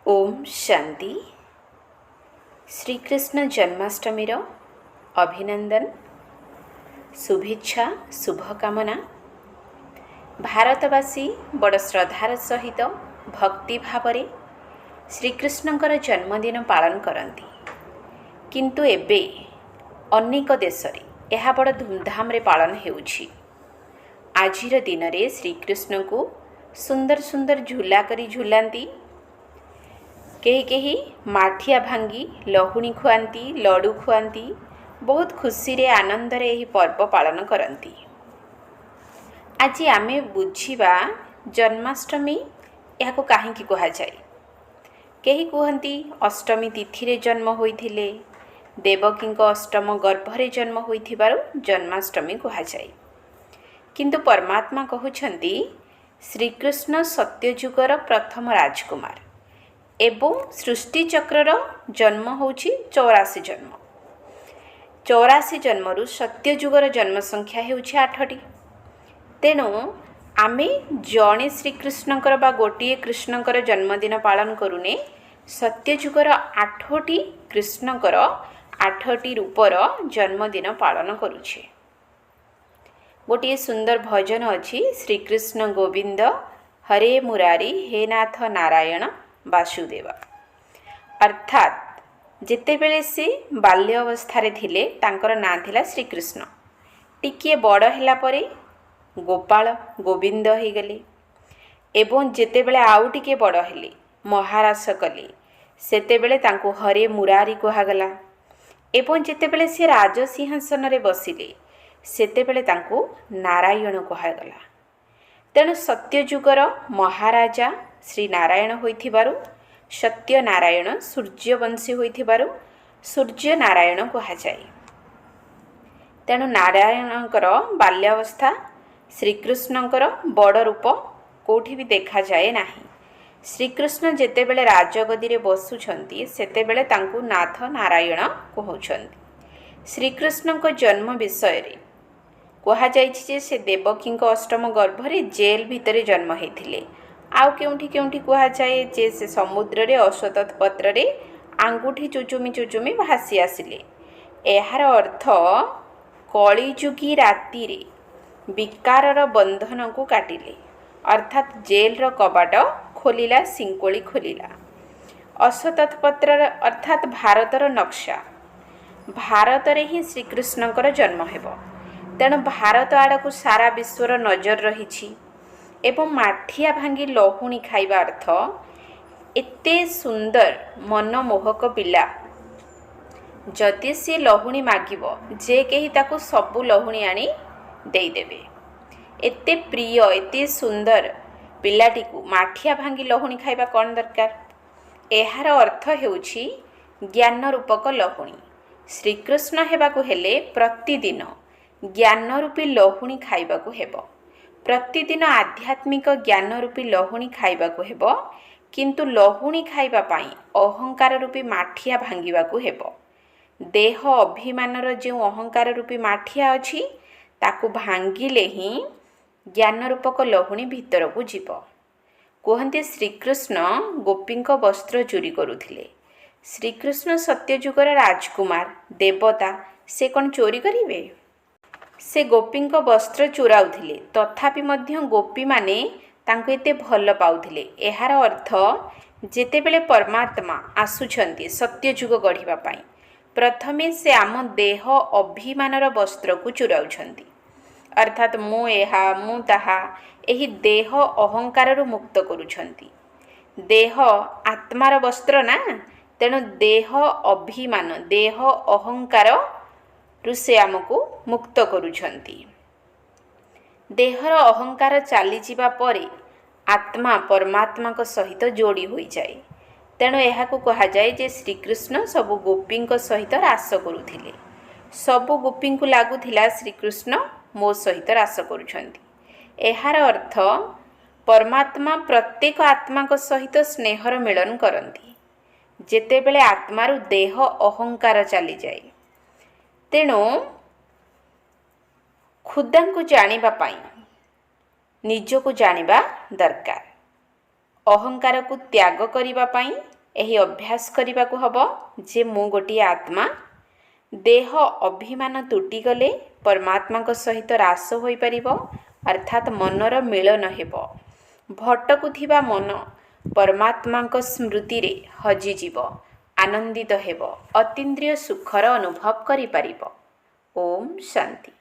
ओम शांति। श्रीकृष्ण जन्माष्टमी अभिनंदन, शुभेच्छा, शुभकामना। भारतवासी बड़ श्रद्धार सहित भक्ति भावरे श्रीकृष्णଙ୍କର जन्मदिन पालन करती, किंतु एबे अनेक देश रे यह बड़ धूमधाम रे पालन हेउछि। आजिर दिन रे श्रीकृष्ण को सुंदर सुंदर झूला करी झूलांती, कहीं कहीं माठिया भांगी लहुणी खुआती, लडू खुआती, बहुत खुशी रे आनंद रे यह पर्व पालन करती। आज आमे बुझिबा जन्माष्टमी यह कहीं कह जाए। कहीं कहती अष्टमी तिथि रे जन्म होइथिले, देवकी अष्टम गर्भरे जन्म होइथिबारु जन्माष्टमी कह जाए। किंतु परमात्मा कहउछंती श्रीकृष्ण सत्यजुगर प्रथम राजकुमार एवं सृष्टि चक्रर जन्म होउछि 84 जन्म। 84 जन्मरु सत्यजुगर जन्म संख्या हेउछि 8टी। तेणु आमे जणे श्रीकृष्णकर बा गोटिए कृष्णकर जन्मदिन पालन करूने, सत्यजुगर 8टी कृष्णकर 8टी रूपर जन्मदिन पालन करुछे। गोटिए सुंदर भजन अछि, श्रीकृष्ण गोविंद हरे मुरारी हे नाथ नारायण वासुदेव। अर्थात जेतेबेले से बाल्य अवस्था थिले तांकर नाम थिला श्रीकृष्ण। टिकिए बड़ हैला परे गोपाल गोविंद हो गले, एवं जेतेबेले आउ टिके बड़ हेले महारास कले सेतेबेले तांको हरे मुरारी कहागला। एवं जेतेबेले से राजसिंहासन रे बसिले सेतेबेले तांको नारायण कहागला। तेणु सत्यजुगर महाराजा श्री नारायण होइथिबारु सत्य नारायण सूर्यवंशी होइथिबारु सूर्य नारायण कहा जाए। तेणु नारायणकर बाल्यावस्था श्रीकृष्णकर बड़ रूप कोठी भी देखा जाए नाही। श्रीकृष्ण जेतेबेले राजगदी रे बसुछंती सेतेबेले तांकु नाथ नारायण कहउछंती। श्रीकृष्णको जन्म विषय रे कहा जाइछि जे से देवकी अष्टम गर्भरे जेल भितरे जन्म हेथिले। आउ केउठी केउठी कहा जाए जे से समुद्र रे अश्वत्थ पत्र रे आंगुठी चुचुमी चुचुमी भासी आसिले। एहार अर्थ कलिजुगी राति रे विकारर बंधन को काटिले, अर्थात जेल रो कबाट खोलिला, सिंकोली खोलिला। अश्वत्थ पत्र अर्थात भारतर नक्शा, भारत रे ही श्रीकृष्णकर जन्म हेबो। तेणु भारत आड़ को सारा विश्वर नजर रही। एवं माठिया भांगी लहुणी खाइबा अर्थ एते सुंदर मनमोहक पिला जदि सी लहुणी मागिब जे कही ताकू सबु लहुणी आनी देदेवे। एते प्रिय एते सुंदर पिलाटी को माठिया भांगी लहुणी खाइबा कौन दरकार। एहार अर्थ हेउछि ज्ञान रूपक लहुणी। श्रीकृष्ण हेबाकू हेले प्रतिदिन ज्ञान रूपी लहुणी खाइबाकू हेबो। प्रतिदिन आध्यात्मिक ज्ञान रूपी लहुणी खाइबाकू हेबो, किंतु लहुणी खाइबा पाई अहंकार रूपी माठिया भांगिबाकू हेबो। देह अभिमानर जो अहंकार रूपी माठिया अछि ताकू भांगिले ही ज्ञान रूपक लहुणी भीतर को जीव। कहते श्रीकृष्ण गोपींक वस्त्र चोरी करुथिले। श्रीकृष्ण सत्यजुगर राजकुमार देवता, से कौन चोरी करिवे? से गोपींक वस्त्र चोराउथिले, तथापि मध्य गोपी माने तांको एते भल पाउथिले। एहार अर्थ जेतेबेले परमात्मा आसुछंती सत्यजुग गढ़िबा पाई, प्रथमे से आम देह अभिमानर वस्त्र को चोराउछंती। अर्थात मु एहा मु ताहा एही देह अहंकार रु मुक्त करुछंती। देह आत्मार वस्त्र ना, तेणु देह अभिमान देह अहंकार से आमको मुक्त करुछंती। देहर अहंकार चली जिबा परे आत्मा परमात्मा को सहित जोड़ी होई जाए। तेणु एहाकू कहा जाए जे श्रीकृष्ण सबु गोपींक सहित रास करुथिले। सबु गोपींकु लागुथिला श्रीकृष्ण मो सहित रास करुछंती। एहार अर्थ परमात्मा प्रत्येक आत्मा को सहित स्नेहर मिलन करंती जेतेबेले आत्मारु देह अहंकार चली जाए। तेणु खुदा को जानिबा पाई निज को जानिबा दरकार। अहंकार को त्याग करिबा पाई ଏହି ଅଭ୍ୟାସ କରିବାକୁ ହେବ ଯେ ମୁଁ ଗୋଟିଏ ଆତ୍ମା। ଦେହ ଅଭିମାନ ତୁଟିଗଲେ ପରମାତ୍ମାଙ୍କ ସହିତ ହ୍ରାସ ହୋଇପାରିବ, ଅର୍ଥାତ୍ ମନର ମିଳନ ହେବ। ଭଟକୁଥିବା ମନ ପରମାତ୍ମାଙ୍କ ସ୍ମୃତିରେ ହଜିଯିବ, ଆନନ୍ଦିତ ହେବ, ଅତୀନ୍ଦ୍ରିୟ ସୁଖର ଅନୁଭବ କରିପାରିବ। ଓମ୍ ଶାନ୍ତି।